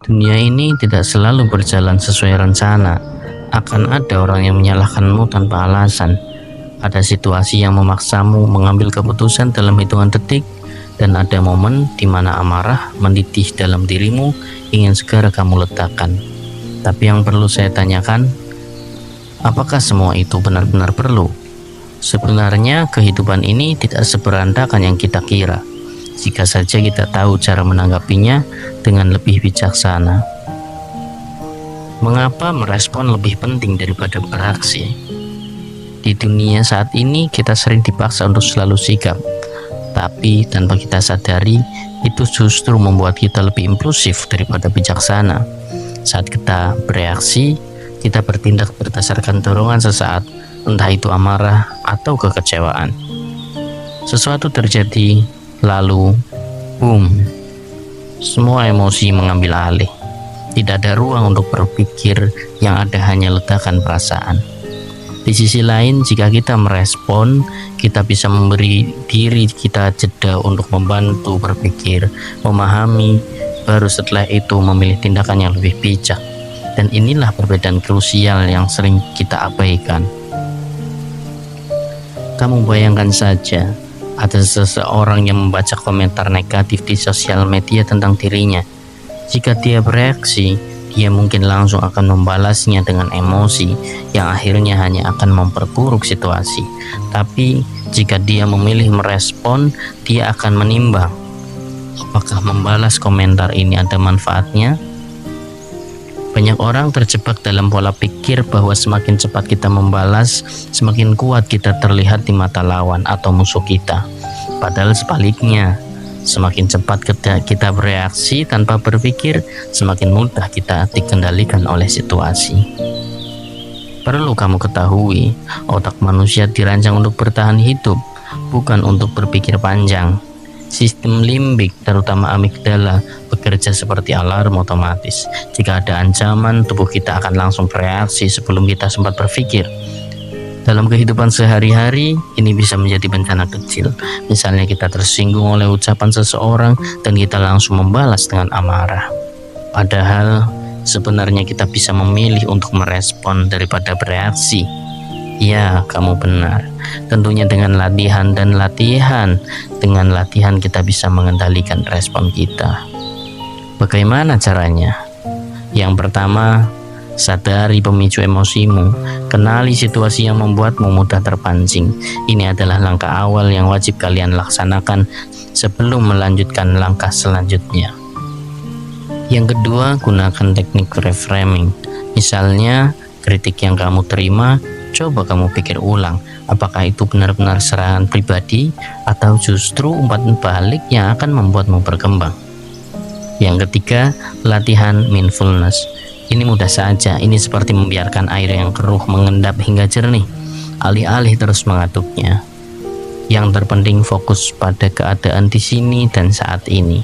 Dunia ini tidak selalu berjalan sesuai rencana. Akan ada orang yang menyalahkanmu tanpa alasan. Ada situasi yang memaksamu mengambil keputusan dalam hitungan detik, dan ada momen di mana amarah mendidih dalam dirimu ingin segera kamu letakkan. Tapi yang perlu saya tanyakan, apakah semua itu benar-benar perlu? Sebenarnya kehidupan ini tidak seberantakan yang kita kira, jika saja kita tahu cara menanggapinya dengan lebih bijaksana. Mengapa merespon lebih penting daripada beraksi? Di dunia saat ini kita sering dipaksa untuk selalu sigap, tapi tanpa kita sadari itu justru membuat kita lebih impulsif daripada bijaksana. Saat kita bereaksi, kita bertindak berdasarkan dorongan sesaat, entah itu amarah atau kekecewaan. Sesuatu terjadi, lalu boom, semua emosi mengambil alih. Tidak ada ruang untuk berpikir, yang ada hanya ledakan perasaan. Di sisi lain, jika kita merespon, kita bisa memberi diri kita jeda untuk membantu berpikir, memahami, baru setelah itu memilih tindakan yang lebih bijak. Dan inilah perbedaan krusial yang sering kita abaikan. Kamu bayangkan saja, ada seseorang yang membaca komentar negatif di sosial media tentang dirinya. Jika dia bereaksi, dia mungkin langsung akan membalasnya dengan emosi yang akhirnya hanya akan memperburuk situasi. Tapi jika dia memilih merespon, dia akan menimbang, apakah membalas komentar ini ada manfaatnya? Banyak orang terjebak dalam pola pikir bahwa semakin cepat kita membalas, semakin kuat kita terlihat di mata lawan atau musuh kita. Padahal sebaliknya, semakin cepat kita bereaksi tanpa berpikir, semakin mudah kita dikendalikan oleh situasi. Perlu kamu ketahui, otak manusia dirancang untuk bertahan hidup, bukan untuk berpikir panjang. Sistem limbik, terutama amigdala, bekerja seperti alarm otomatis. Jika ada ancaman, tubuh kita akan langsung bereaksi sebelum kita sempat berpikir. Dalam kehidupan sehari-hari, ini bisa menjadi bencana kecil. Misalnya kita tersinggung oleh ucapan seseorang dan kita langsung membalas dengan amarah. Padahal sebenarnya kita bisa memilih untuk merespon daripada bereaksi. Ya, kamu benar. Tentunya dengan latihan dan latihan. Dengan latihan kita bisa mengendalikan respon kita. Bagaimana caranya? Yang pertama, sadari pemicu emosimu, kenali situasi yang membuatmu mudah terpancing. Ini adalah langkah awal yang wajib kalian laksanakan sebelum melanjutkan langkah selanjutnya. Yang kedua, gunakan teknik reframing. Misalnya, kritik yang kamu terima, coba kamu pikir ulang, apakah itu benar-benar serangan pribadi atau justru umpan balik yang akan membuatmu berkembang. Yang ketiga, latihan mindfulness. Ini mudah saja, ini seperti membiarkan air yang keruh mengendap hingga jernih, alih-alih terus mengaduknya. Yang terpenting fokus pada keadaan di sini dan saat ini.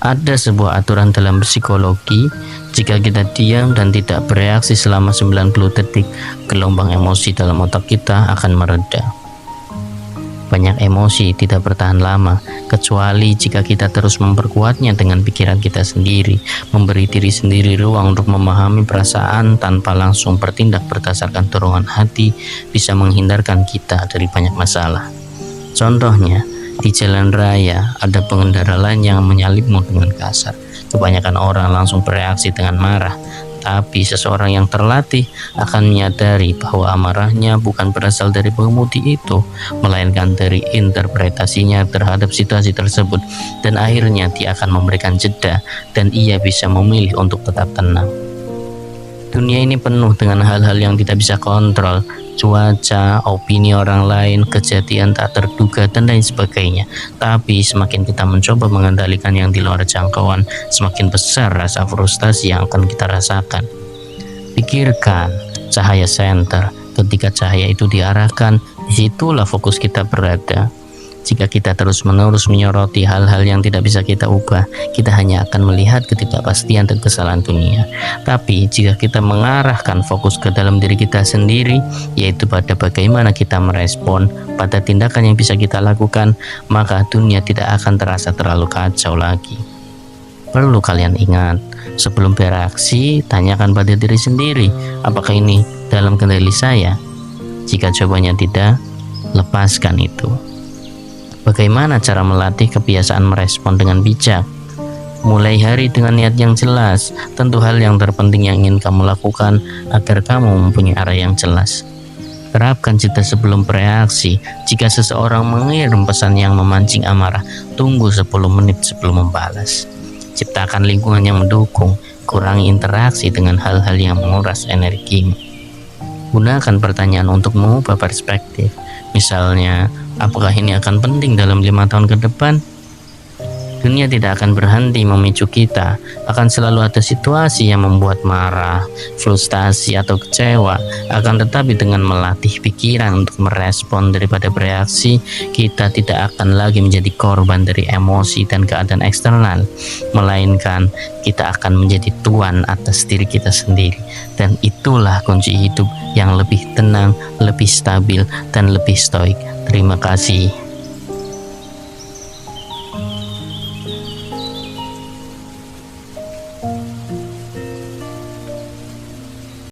Ada sebuah aturan dalam psikologi, jika kita diam dan tidak bereaksi selama 90 detik, gelombang emosi dalam otak kita akan mereda. Banyak emosi tidak bertahan lama, kecuali jika kita terus memperkuatnya dengan pikiran kita sendiri, memberi diri sendiri ruang untuk memahami perasaan tanpa langsung bertindak berdasarkan dorongan hati, bisa menghindarkan kita dari banyak masalah. Contohnya, di jalan raya ada pengendara lain yang menyalipmu dengan kasar. Kebanyakan orang langsung bereaksi dengan marah, tapi seseorang yang terlatih akan menyadari bahwa amarahnya bukan berasal dari pengemudi itu, melainkan dari interpretasinya terhadap situasi tersebut, dan akhirnya dia akan memberikan jeda dan ia bisa memilih untuk tetap tenang. Dunia ini penuh dengan hal-hal yang tidak bisa kontrol, cuaca, opini orang lain, kejadian tak terduga, dan lain sebagainya. Tapi semakin kita mencoba mengendalikan yang di luar jangkauan, semakin besar rasa frustasi yang akan kita rasakan. Pikirkan cahaya senter. Ketika cahaya itu diarahkan, disitulah fokus kita berada. Jika kita terus-menerus menyoroti hal-hal yang tidak bisa kita ubah, kita hanya akan melihat ketidakpastian dan kesalahan dunia. Tapi jika kita mengarahkan fokus ke dalam diri kita sendiri, yaitu pada bagaimana kita merespon pada tindakan yang bisa kita lakukan, maka dunia tidak akan terasa terlalu kacau lagi. Perlu kalian ingat, sebelum bereaksi, tanyakan pada diri sendiri, apakah ini dalam kendali saya? Jika jawabannya tidak, lepaskan itu. Bagaimana cara melatih kebiasaan merespon dengan bijak? Mulai hari dengan niat yang jelas, tentu hal yang terpenting yang ingin kamu lakukan agar kamu mempunyai arah yang jelas. Terapkan jeda sebelum bereaksi. Jika seseorang mengirim pesan yang memancing amarah, tunggu 10 menit sebelum membalas. Ciptakan lingkungan yang mendukung, kurangi interaksi dengan hal-hal yang menguras energimu. Gunakan pertanyaan untuk mengubah perspektif. Misalnya, apakah ini akan penting dalam 5 tahun ke depan? Dunia tidak akan berhenti memicu kita, akan selalu ada situasi yang membuat marah, frustasi atau kecewa. Akan tetapi dengan melatih pikiran untuk merespon daripada bereaksi, kita tidak akan lagi menjadi korban dari emosi dan keadaan eksternal, melainkan kita akan menjadi tuan atas diri kita sendiri. Dan itulah kunci hidup yang lebih tenang, lebih stabil, dan lebih stoik. Terima kasih.